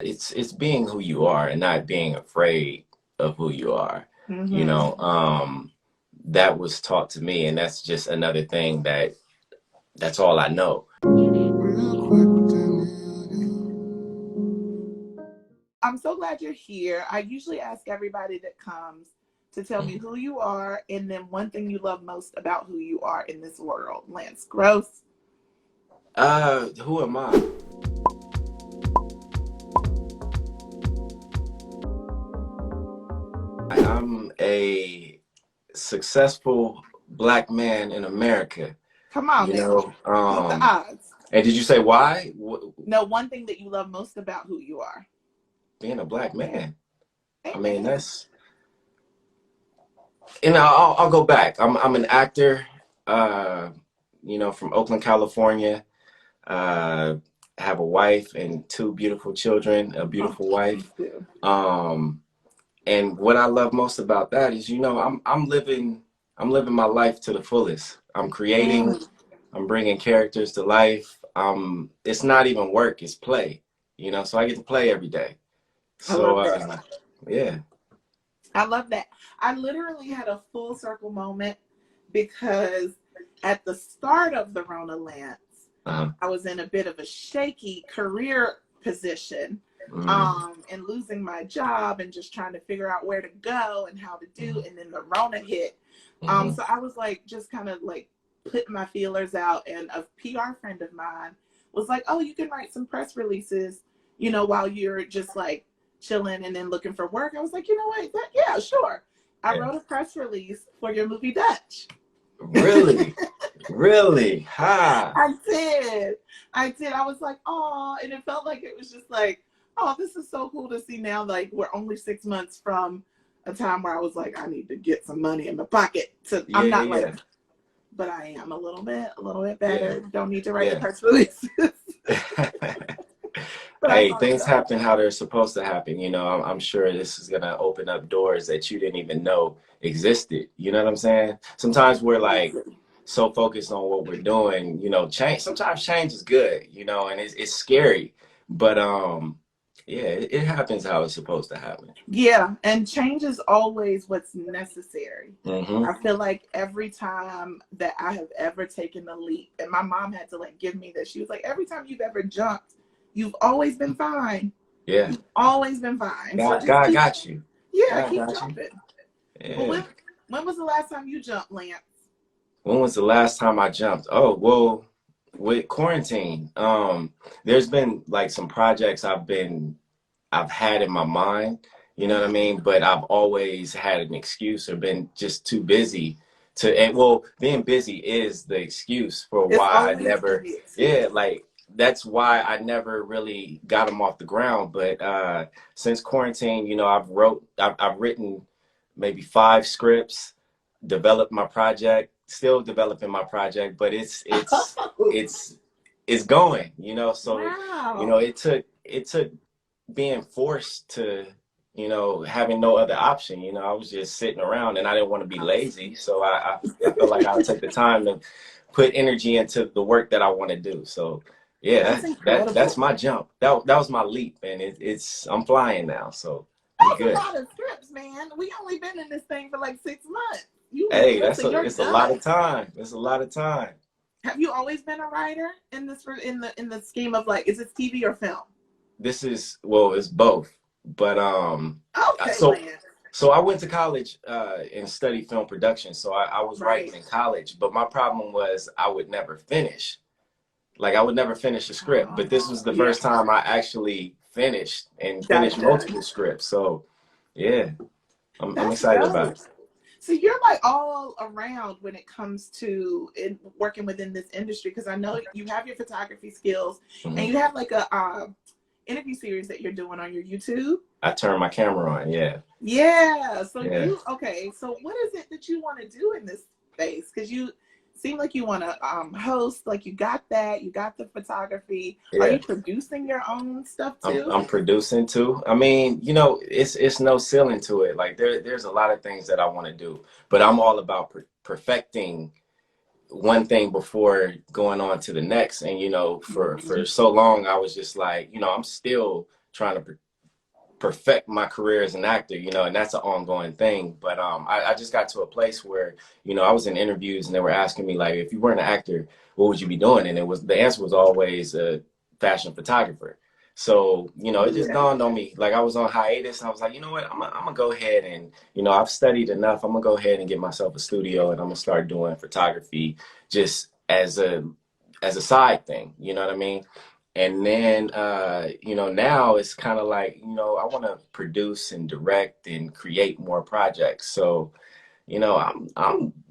It's being who you are and not being afraid of who you are. You Mm-hmm. know, that was taught to me, and that's just another thing that's all I know. I'm so glad you're here. I usually ask everybody that comes to tell me who you are and then one thing you love most about who you are in this world. Lance Gross. Who am I? I'm a successful black man in America, Come on you now. know. Beat the odds. And did you say why? No, one thing that you love most about who you are. Being a black man. I mean, Amen. that's, I'll go back. I'm an actor, uh, from Oakland, California. Uh, have a wife and two beautiful children, a Oh, beautiful me wife. too. Um, and what I love most about that is, I'm living my life to the fullest. I'm creating, Mm, I'm bringing characters to life. It's not even work, it's play, so I get to play every day. I So, love that. yeah. I love that. I literally had a full circle moment because at the start of the Rona Lance, Uh, I was in a bit of a shaky career position, mm, and losing my job and just trying to figure out where to go and how to do. And then the Rona hit. mm, So I was like, just kind of like putting my feelers out. And a PR friend of mine was like, oh, you can write some press releases, while you're just like chilling and then looking for work. I was like, you know what? Yeah, sure. I yeah. wrote a press release for your movie Dutch. Really? Really? Ha. I did. I did. I was like, oh, and it felt like it was just like, oh, this is so cool to see now. Like, we're only 6 months from a time where I was like, I need to get some money in my pocket. Yeah, I'm yeah, not like, yeah. but I am a little bit Yeah, better. Don't need to write the yeah. press releases. But I Hey, thought things so. happen how they're supposed to happen. I'm sure this is gonna open up doors that you didn't even know existed. You know what I'm saying? Sometimes we're like Absolutely. so focused on what we're doing. Change. Sometimes change is good. And it's scary, but yeah, it happens how it's supposed to happen. Yeah, and change is always what's necessary. Hmm. I feel like every time that I have ever taken a leap, and my mom had to like give me this, she was like, every time you've ever jumped, you've always been fine. Yeah, You've always been fine. So just God keep, got you. yeah, God keep got you. jumping. Well, Yeah. when was the last time you jumped, Lance? When was the last time I jumped? Oh, well, with quarantine, there's been like some projects I've had in my mind, you know what I mean? But I've always had an excuse or been just too busy and well, being busy is the excuse for It's why I always never, the excuse. yeah, like that's why I never really got them off the ground. But since quarantine, I've written maybe 5 scripts, developed my project, still developing my project, but it's it's going, so Wow. it took being forced to, having no other option. I was just sitting around and I didn't want to be lazy. So I felt like I would take the time to put energy into the work that I want to do. So yeah, That's that's incredible. my jump. That was my leap, and I'm flying now. So we That's a good. lot of scripts, man. We only been in this thing for like 6 months. You Hey, listen, you're it's a lot done. of time. It's a lot of time. Have you always been a writer in the scheme of like, is it TV or film? It's both. But Okay, so Lance. I went to college and studied film production. So I was writing Right. in college, but my problem was I would never finish. Like I would never finish a script. But this was the Yeah, first time I actually finished and got it finished done. multiple scripts. So yeah, I'm That's excited about dope. it. So you're like all around when it comes to working within this industry because I know you have your photography skills and Hmm. you have like a interview series that you're doing on your YouTube. I turned my camera on. Yeah, Yeah. So yeah, okay. So what is it that you want to do in this space? Because you seem like you want to host, like you got that, you got the photography. Are yeah. you producing your own stuff I'm too? I'm producing too. I mean, it's no ceiling to it. Like there's a lot of things that I want to do, but I'm all about perfecting one thing before going on to the next. And for Mhm. so long I was just like, I'm still trying to perfect my career as an actor, you know, and that's an ongoing thing. But I just got to a place where, you know, I was in interviews and they were asking me like, if you weren't an actor, what would you be doing? And the answer was always a fashion photographer. So, you know, it just Yeah. dawned on me, like I was on hiatus. I was like, you know what, I'm gonna go ahead and, you know, I've studied enough. I'm gonna go ahead and get myself a studio and I'm gonna start doing photography just as a side thing. You know what I mean? And then, you know, now it's kind of like, you know, I want to produce and direct and create more projects. So, you know,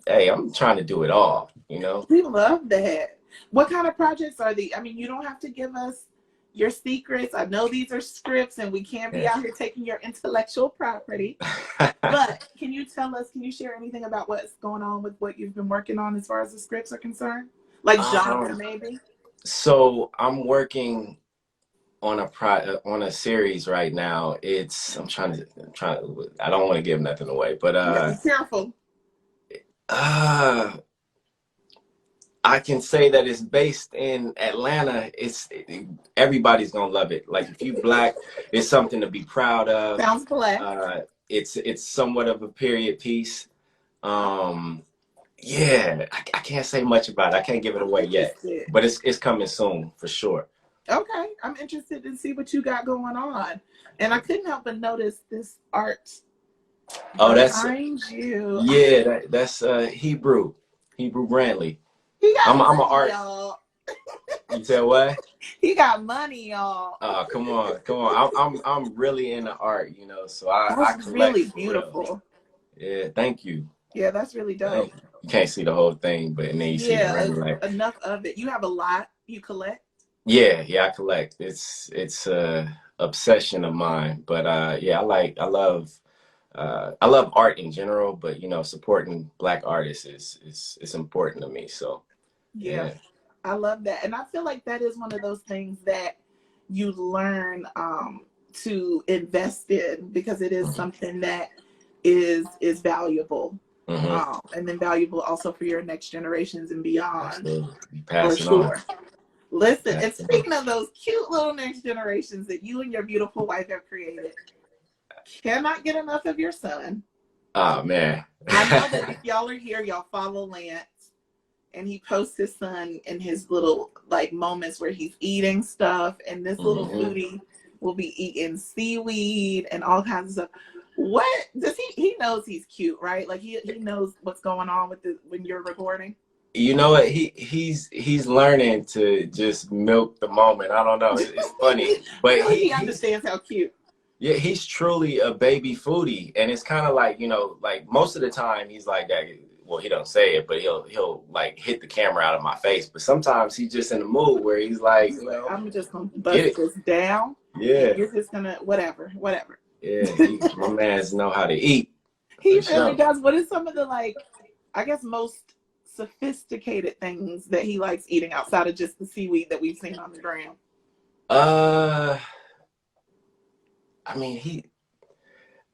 hey, I'm trying to do it all, you know? We love that. What kind of projects are these? I mean, you don't have to give us your secrets. I know these are scripts and we can't be Yeah. out here taking your intellectual property. But can you tell us, can you share anything about what's going on with what you've been working on as far as the scripts are concerned? Like genre, Um, maybe? so I'm working on on a series right now. I don't want to give nothing away, but Yeah, be careful. uh I can say that it's based in Atlanta. Everybody's gonna love it. Like if you black, it's something to be proud of. Sounds black. It's somewhat of a period piece. Oh, Um, yeah, I can't say much about it. I can't give it I'm away yet, interested. but it's coming soon for sure. Okay, I'm interested to see what you got going on. And I couldn't help but notice this art Oh, behind you. that's Hebrew Brantley. He got I'm an money, art. y'all. You said what? He got money, y'all. Come on, come on. I'm really into art, you know, so I That's collect really for real. beautiful. Yeah, thank you. Yeah, that's really dope. Thank you. You can't see the whole thing, but and then you see the Yeah, ring light. enough of it. You have a lot you collect. Yeah, I collect. It's a obsession of mine. But yeah, I love art in general, but you know, supporting black artists is important to me. So Yeah, yeah. I love that. And I feel like that is one of those things that you learn to invest in because it is Hmm. something that is valuable. Hmm. And then valuable also for your next generations and beyond, Absolutely. You for pass it on. sure. Listen, Pass and it on. speaking of those cute little next generations that you and your beautiful wife have created, cannot get enough of your son. Oh man. I know that if y'all are here, y'all follow Lance, and he posts his son in his little like moments where he's eating stuff, and this little Hmm. foodie will be eating seaweed and all kinds of stuff. What does he knows he's cute, right? Like he knows what's going on with the when you're recording. You know what? He's learning to just milk the moment. I don't know. It's funny, I but feel like he he's understands how cute. yeah, he's truly a baby foodie, and it's kind of like, you know, like most of the time he's like that. Well, he don't say it, but he'll like hit the camera out of my face. But sometimes he's just in the mood where he's like, He's you like, know, I'm just gonna get bust it. this down, and Yeah, you're just gonna whatever. yeah. My man's know how to eat He for really sure. does. What is some of the like, I guess most sophisticated things that he likes eating outside of just the seaweed that we've seen on the gram? Uh, I mean, he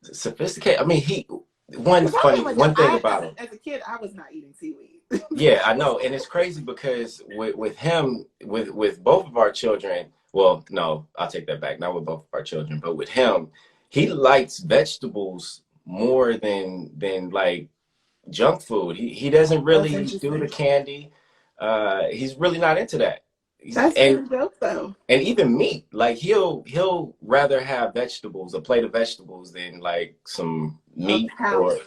sophisticated. I mean, he Because I'll be like, one thing I about him. as a kid, I was not eating seaweed. Yeah, I know, and it's crazy because with him, with both of our children. Well, no, I'll take that back. Not with both of our children, but with him, he likes vegetables more than like junk food. He doesn't That's really do the interesting. candy. He's really not into that. That's And really dope, though. even meat. Like he'll rather have vegetables, a plate of vegetables, than like some A meat or pouch.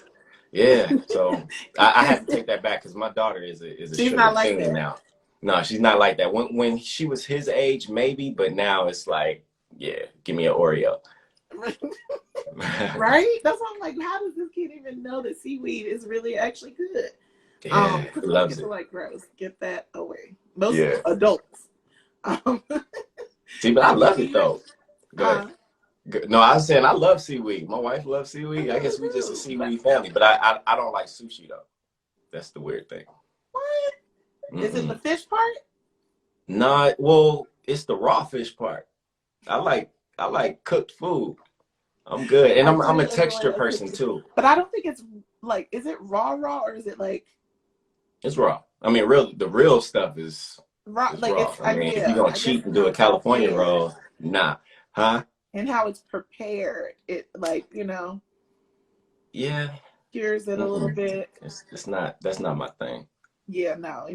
yeah. So I had to take that back because my daughter is a She's sugar not like fiend that. now. No, she's not like that. When she was his age, maybe, but now it's like, yeah, give me an Oreo. Right? That's why I'm like, how does this kid even know that seaweed is really actually good? Yeah, Because he most loves kids are it. like, gross, get that away. Most Yeah. adults. Um, See, but I okay, love do it you, though. Go ahead. huh? No, I was saying I love seaweed. My wife loves I seaweed. I know guess we just a too. But seaweed family, but I don't like sushi though. That's the weird thing. what? Is it the Mm-mm. fish part? Not well. It's the raw fish part. I like I like cooked food. I'm good, and I I'm a do enjoy texture a person cooked, too. but I don't think it's like, is it raw or is it like It's raw. I mean, the real stuff raw? is Like raw. it's, I mean, if you're yeah, gonna I guess cheat it's and do a not raw California fare. roll, nah, huh? and how it's prepared. It like, Yeah. cures it a little Mm-mm. bit. It's not, that's not my thing. Yeah, no.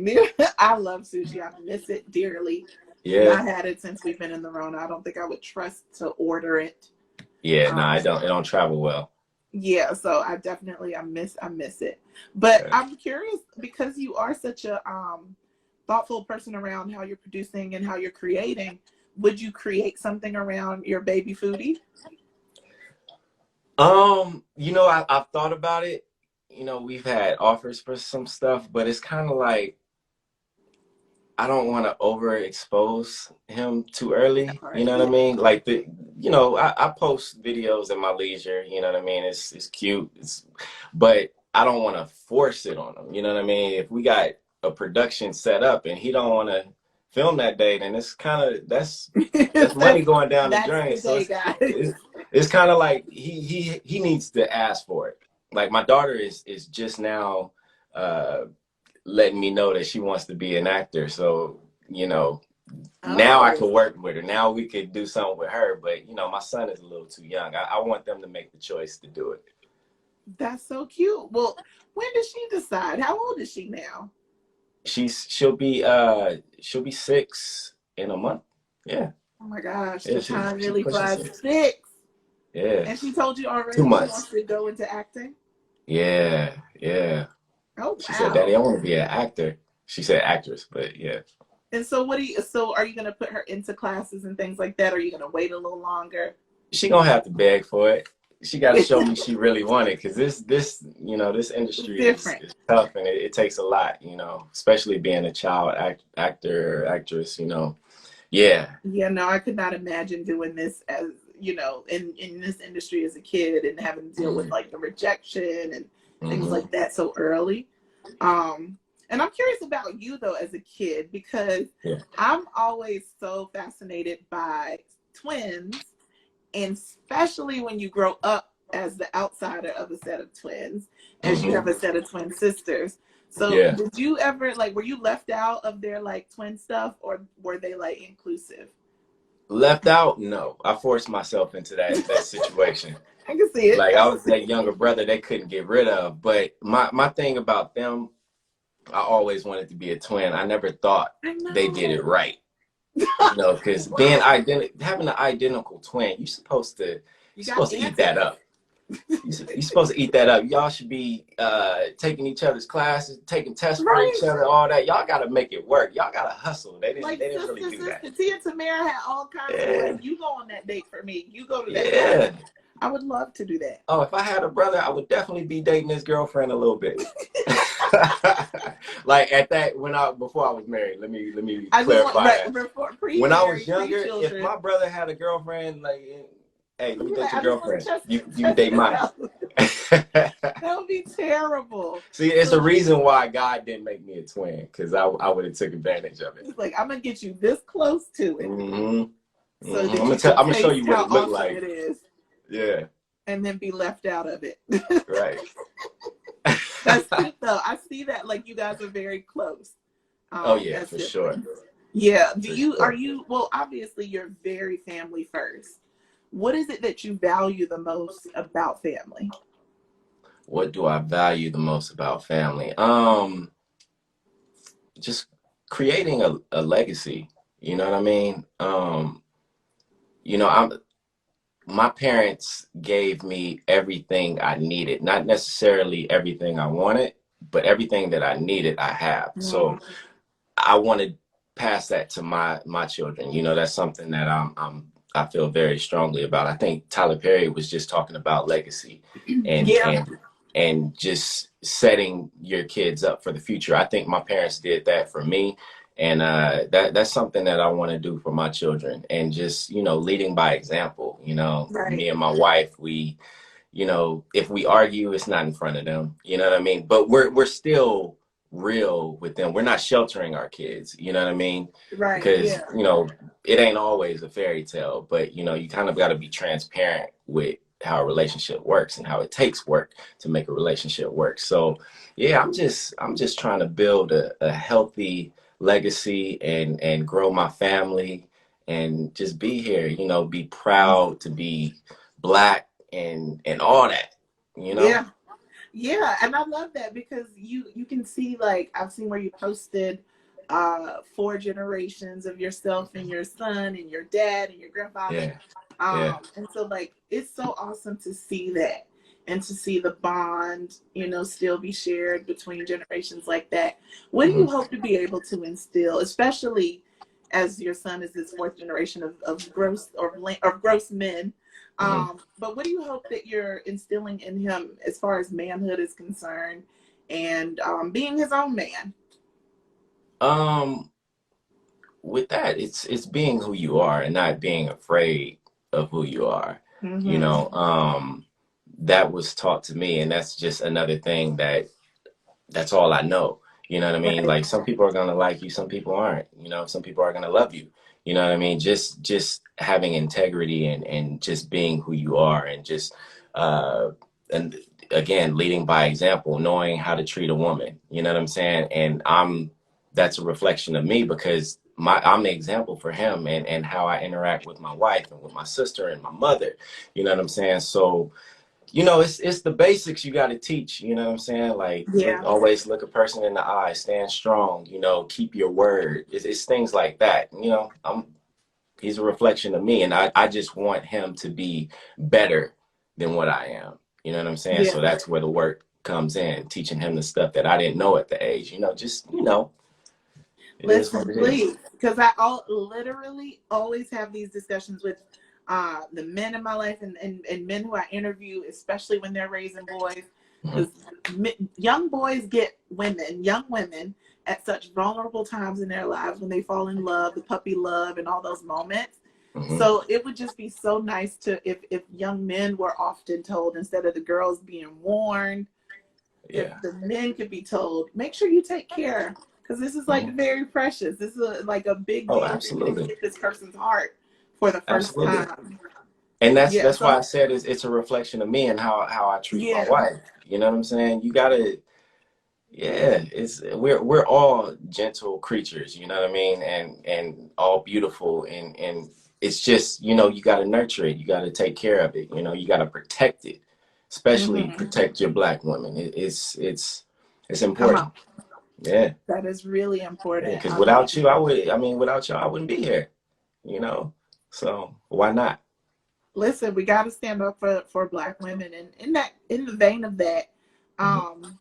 I love sushi. I miss it dearly. Yeah. Not had it since we've been in the Rona. I don't think I would trust to order it. Yeah, no, Um, it don't travel well. yeah, so I miss it. But Okay. I'm curious because you are such a thoughtful person around how you're producing and how you're creating. Would you create something around your baby foodie? I've thought about it. We've had offers for some stuff, but it's kind of like I don't want to overexpose him too That early. You part. know what Yeah. I mean? Like I post videos in my leisure. You know what I mean? It's cute. But I don't want to force it on him. You know what I mean? If we got a production set up and he don't want to film that day, then it's kind of that's money going down the That's drain. the So day, it's guys. it's it's kind of like he needs to ask for it. Like my daughter is just now. Letting me know that she wants to be an actor. So, now I Oh, can work with her. Now we could do something with her. But, my son is a little too young. I want them to make the choice to do it. that's so cute. Well, when does she decide? How old is she now? She'll be 6 in a month. Yeah. Oh my gosh, Yeah, the she time she really pushing flies. 6. 6. Yeah. And she told you two already she wants months. to go into acting? Yeah, yeah. Oh She said, wow. Daddy, I want to be an actor. She said actress, but yeah. And so so are you gonna put her into classes and things like that? Or are you gonna wait a little longer? She gonna have to beg for it. She got to show me she really want it, because this It's industry is, different. is tough, and it takes a lot, especially being a child actor or actress. Yeah. Yeah, no, I could not imagine doing this as, in this industry as a kid and having to deal with Hmm. like the rejection and things Hmm. like that so early. Um, and I'm curious about you though as a kid because Yeah. I'm always so fascinated by twins, and especially when you grow up as the outsider of a set of twins, as you have Hmm. a set of twin sisters. So Yeah. did you ever like were you left out of their like twin stuff or were they like inclusive? Left out? No, I forced myself into that situation. I can see it. Like I I can was see that younger brother they couldn't get rid of. But my thing about them, I always wanted to be a twin. I never thought I they did know. it right. Because being Right. having an identical twin, you're You got supposed to eat that antics. up. You're supposed to eat that up. Y'all should be taking each other's classes, taking tests for Right. each other, all that. Y'all got to make it work. Y'all got to hustle. They didn't. Like They didn't really do that. sister. Tia Tamara had all kinds of Yeah, like, you go on that date for me. You go to that class. yeah. I would love to do that. Oh, if I had a brother, I would definitely be dating his girlfriend a little bit. Like at that before I was married. Let me I just want clarify right that. before When I was pre-married, younger, if pre-children. my brother had a girlfriend, like, hey, let I'd me be like, date your I just want girlfriend. to test You can test date this mine. out. That would be terrible. See, it's a So reason why God didn't make me a twin, because I would have took advantage of it. it's like I'm gonna get you this close to it Hmm. so I'm that gonna you can I'm gonna show taste you what how it looked awesome like. it is Yeah, and then be left out of it. right. That's cute though. I see that like you guys are very close Oh yeah, as for sure, siblings. Yeah. Do for you are sure. you well obviously you're very family first. What is it that you value the most about family? What do I value the most about family? Just creating a legacy. You know what I mean? I'm my parents gave me everything I needed, not necessarily everything I wanted, but everything that I needed, I have. So Mm, I want to pass that to my children. That's something that I feel very strongly about. I think Tyler Perry was just talking about legacy and yeah, just setting your kids up for the future. I think my parents did that for me. And that's something that I want to do for my children, and just leading by example. right, Me and my wife, we if we argue, it's not in front of them. You know what I mean? But we're still real with them. We're not sheltering our kids. You know what I mean? right, Because yeah, it ain't always a fairy tale. But you kind of got to be transparent with how a relationship works and how it takes work to make a relationship work. So yeah, I'm just trying to build a healthy legacy and grow my family and just be here, you know, be proud to be Black and all that, you know? Yeah. Yeah, and I love that because you can see, like, I've seen where you posted four generations of yourself and your son and your dad and your grandfather. Yeah, yeah. And so, like, it's so awesome to see that and to see the bond, still be shared between generations like that. What do Hmm. you hope to be able to instill, especially as your son is this fourth generation of gross men? Hmm. But what do you hope that you're instilling in him as far as manhood is concerned and being his own man? Um, with that, it's being who you are and not being afraid of who you are. You Mm-hmm. know, that was taught to me, and that's just another thing that's all I know. You know what I mean? Right. Like some people are gonna like you, some people aren't. You know, some people are gonna love you. You know what I mean? Just having integrity and just being who you are and just uh and again leading by example, knowing how to treat a woman. You know what I'm saying? And that's a reflection of me because I'm the example for him and how I interact with my wife and with my sister and my mother. You know what I'm saying? So you know, it's the basics you got to teach. You know what I'm saying? Like, Yeah. always look a person in the eye, stand strong. You know, keep your word. It's things like that. You know, he's a reflection of me, and I just want him to be better than what I am. You know what I'm saying? Yeah. So that's where the work comes in, teaching him the stuff that I didn't know at the age. You know, just it is what Listen, it is. please, because I literally always have these discussions with the men in my life and men who I interview, especially when they're raising boys, Hmm. because young women, at such vulnerable times in their lives when they fall in love, the puppy love, and all those moments. Hmm. So it would just be so nice to if young men were often told instead of the girls being warned, if Yeah. the men could be told, make sure you take care because this is like Hmm. very precious. This is like a big Oh, deal for you to absolutely, get this person's heart for the first absolutely. time. And Yeah. that's why I So said it's a reflection of me and how I treat my yeah. wife. You know what I'm saying? You gotta, yeah. It's we're all gentle creatures. You know what I mean? And all beautiful. And it's just you gotta nurture it. You gotta take care of it. You gotta protect it. Especially Hmm. protect your Black women. It's Come on. important. Yeah. That is really Yeah. important. Because I love without you, without you, I wouldn't be here. You know. So why not? Listen, we got to stand up for Black women, and in the vein of that, Mhm. um,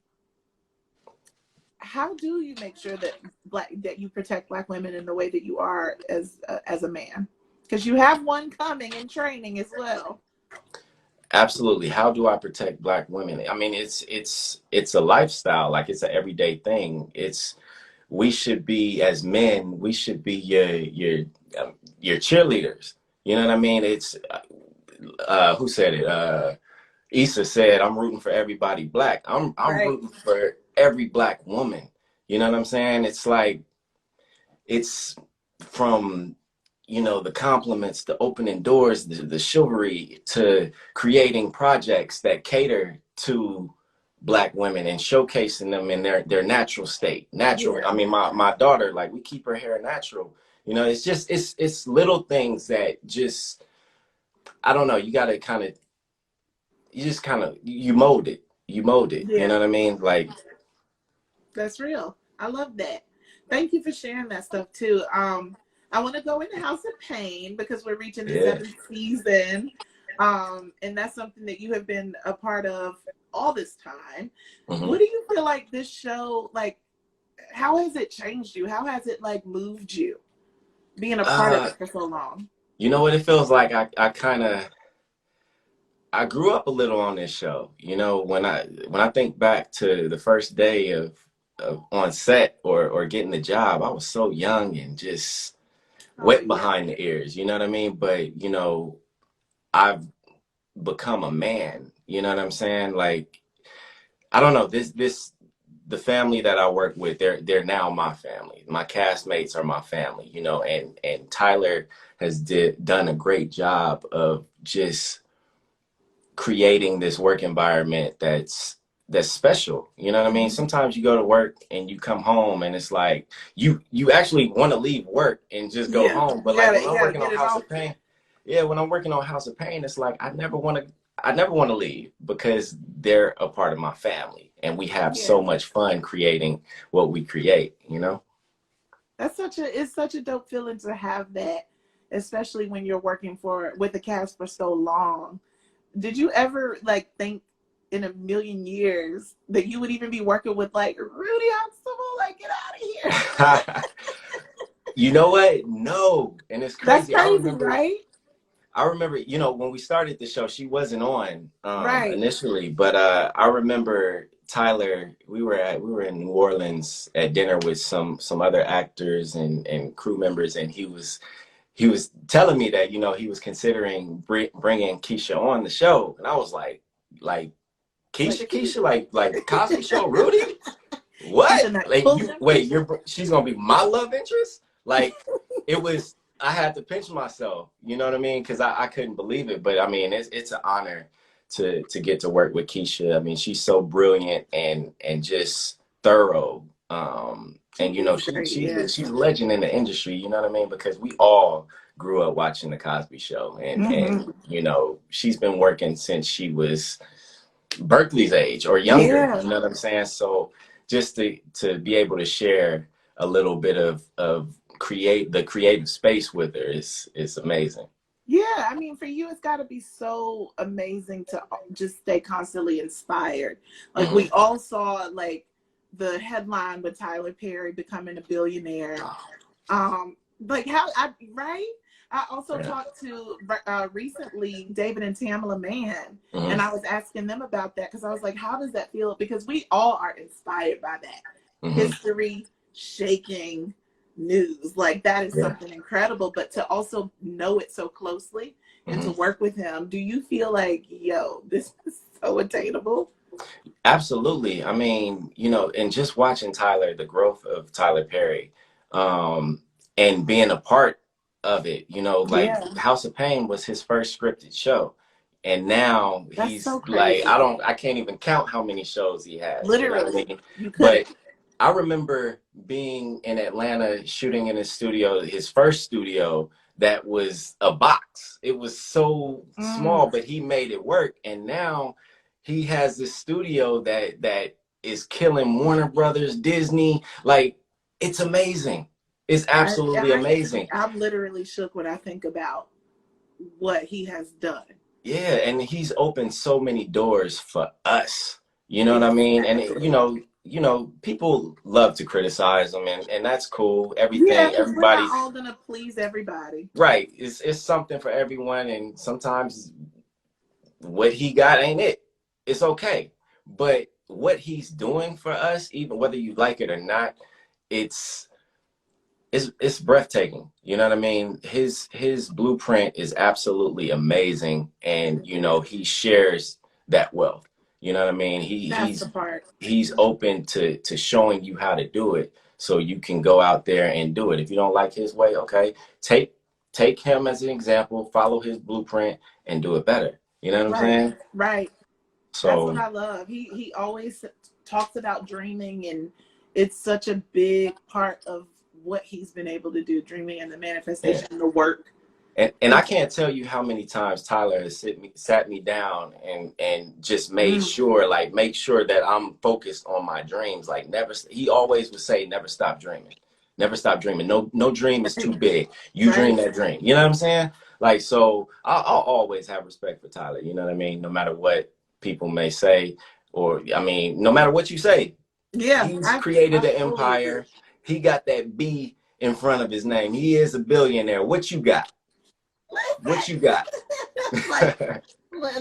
how do you make sure that you protect Black women in the way that you are as a man? Because you have one coming in training as well. Absolutely. How do I protect Black women? I mean, it's a lifestyle, like it's an everyday thing. We should be as men, we should be your cheerleaders. You know what I mean? It's who said it? Issa said, "I'm rooting for everybody Black. I'm Right. rooting for every Black woman." You know what I'm saying? It's like it's from the compliments, the opening doors, the chivalry, to creating projects that cater to Black women and showcasing them in their natural state. Natural. Yeah. I mean, my daughter, like, we keep her hair natural. It's just it's little things that just, I don't know. You got to you mold it. You mold it. You Yeah. know what I mean? Like, That's real. I love that. Thank you for sharing that stuff too. I want to go into House of Payne because we're reaching the yeah. seventh season. And that's something that you have been a part of all this time. Hmm. What do you feel like this show, like, how has it changed you? How has it like moved you being a part of Uh, it for so long? you know what it feels like? I grew up a little on this show. When I think back to the first day of on set or getting the job, I was so young and just Oh wet yeah. behind the ears. You know what I mean? But I've become a man. You know what I'm saying? Like, I don't know, the family that I work with, they're now my family. My castmates are my family. And Tyler has done a great job of just creating this work environment that's special. You know what I mean? Mhm. Sometimes you go to work and you come home and it's like you actually want to leave work and just go Yeah, home. But like when you I'm gotta working get on it House off of you. Pain, yeah, when I'm working on House of Pain, it's like I never want to leave because they're a part of my family and we have so Yeah. much fun creating what we create, you know? It's such a dope feeling to have that, especially when you're working for with the cast for so long. Did you ever like think in a million years that you would even be working with like Rudy Huxtable? Like, get out of here. You know what? No. And it's That's crazy. crazy, right? I remember, you know, when we started the show, she wasn't on Right. initially, but I remember Tyler, we were in New Orleans at dinner with some other actors and crew members, and he was telling me that, you know, he was considering bringing Keisha on the show, and I was like Like Keisha, like the Cosby Show, Rudy? Keisha What? not Like pull you them wait, Keisha. she's gonna be my love interest? Like it was I had to pinch myself, you know what I mean? Because I couldn't believe it. But I mean it's an honor to get to work with Keisha. I mean, she's so brilliant and just thorough. She And you know, is great, she's yes. a legend in the industry, you know what I mean? Because we all grew up watching the Cosby Show. And Hmm. you know, she's been working since she was Berkeley's age or younger. Yeah. You know what I'm saying? So just to be able to share a little bit of create the creative space with her is amazing. Yeah, I mean, for you, it's got to be so amazing to just stay constantly inspired. Like we Hmm. all saw, like the headline with Tyler Perry becoming a billionaire. Like how I right. I also Yeah. talked to recently David and Tamala Mann, and Hmm. I was asking them about that because I was like, how does that feel? Because we all are inspired by that Hmm. history shaking news. Like that is Yeah. something incredible. But to also know it so closely and to Hmm. work with him, do you feel like, yo, this is so attainable? Absolutely. I mean, you know, and just watching Tyler, the growth of Tyler Perry, um, and being a part of it, you know, like Yeah, House of Pain was his first scripted show. And now that's he's so like, crazy. I can't even count how many shows he has, you know what I Literally, mean? you couldn't. But I remember being in Atlanta shooting in his studio, his first studio that was a box. It was so Mm. small, but he made it work. And now he has this studio that is killing Warner Brothers, Disney. Like it's amazing. It's absolutely amazing. I'm literally shook when I think about what he has done. Yeah, and he's opened so many doors for us. You know what I mean? And it, Exactly. you know, people love to criticize him, and that's cool. Yeah, Everything, because we're not everybody, all gonna please everybody. right? It's something for everyone, and sometimes what he got ain't it. It's okay, but what he's doing for us, even whether you like it or not, it's it's breathtaking. You know what I mean? His blueprint is absolutely amazing, and you know he shares that wealth. You know what I mean? That's the part. He's open to showing you how to do it, so you can go out there and do it. If you don't like his way, okay, take take him as an example, follow his blueprint, and do it better. You know what I'm Right, saying? right. That's what So I love. He always talks about dreaming, and it's such a big part of what he's been able to do. Dreaming and the yeah. manifestation, and the work. And I It's can't tell you how many times Tyler has sat me down and just made mm, sure, like, make sure that I'm focused on my dreams. Like, never, he always would say, never stop dreaming. Never stop dreaming. No dream is too right, big. You dream right. that dream. You know what I'm saying? Like, so I'll always have respect for Tyler. You know what I mean? No matter what people may say, or, I mean, no matter what you say, Yeah, he's created I an fully agree. empire. He got that B in front of his name. He is a billionaire. What you got? What you got? like like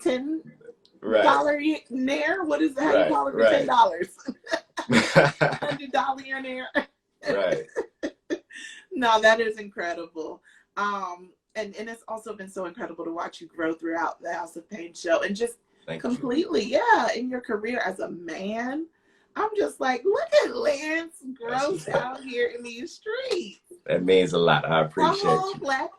$10 Right, nair. What is how you right, call it for right. $10? $100 nair. Right. No, that is incredible. And it's also been so incredible to watch you grow throughout the House of Pain show and just Thank you. completely, yeah, in your career as a man. I'm just like, look at Lance That's growth what's up. out here in these streets. That means a lot. I A appreciate whole you. black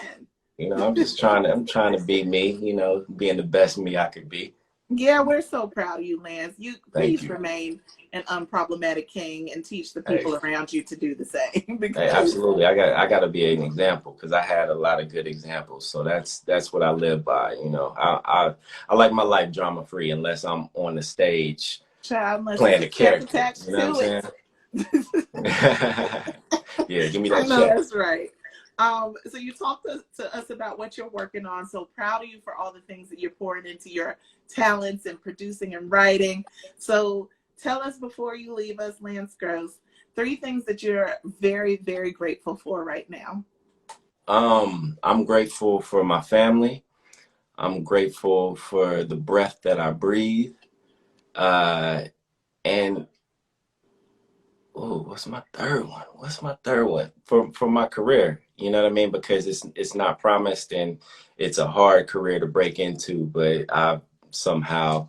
man. You know, I'm trying to be me, you know, being the best me I could be. Yeah, we're so proud of you, Lance. You Thank please you. remain an unproblematic king and teach the Hey, people around you to do the same. hey, Because absolutely. I got to be an example because I had a lot of good examples. So that's what I live by. You know, I like my life drama free unless I'm on the stage child, unless it's playing a a check character. You attached know what I'm to it. saying? Yeah, give me I that know check. that's right. So you talked to us about what you're working on. So proud of you for all the things that you're pouring into your talents and producing and writing. So tell us before you leave us, Lance Gross, 3 things that you're very, very grateful for right now. I'm grateful for my family. I'm grateful for the breath that I breathe. Uh, and oh, what's my third one? What's my third one? For my career, you know what I mean? Because it's not promised and it's a hard career to break into, but I've somehow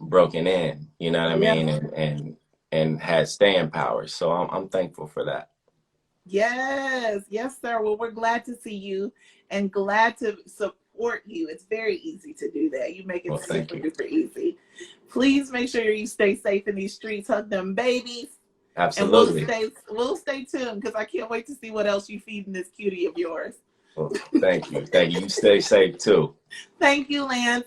broken in, you know what I Yeah. mean? And had staying power. So I'm thankful for that. Yes, yes, sir. Well, we're glad to see you and glad to support you. It's very easy to do that. You make it Well, thank super you. duper easy. Please make sure you stay safe in these streets. Hug them babies, and Absolutely. we'll stay tuned because I can't wait to see what else you feed in this cutie of yours. Well, thank you. Thank you. You stay safe too. Thank you, Lance.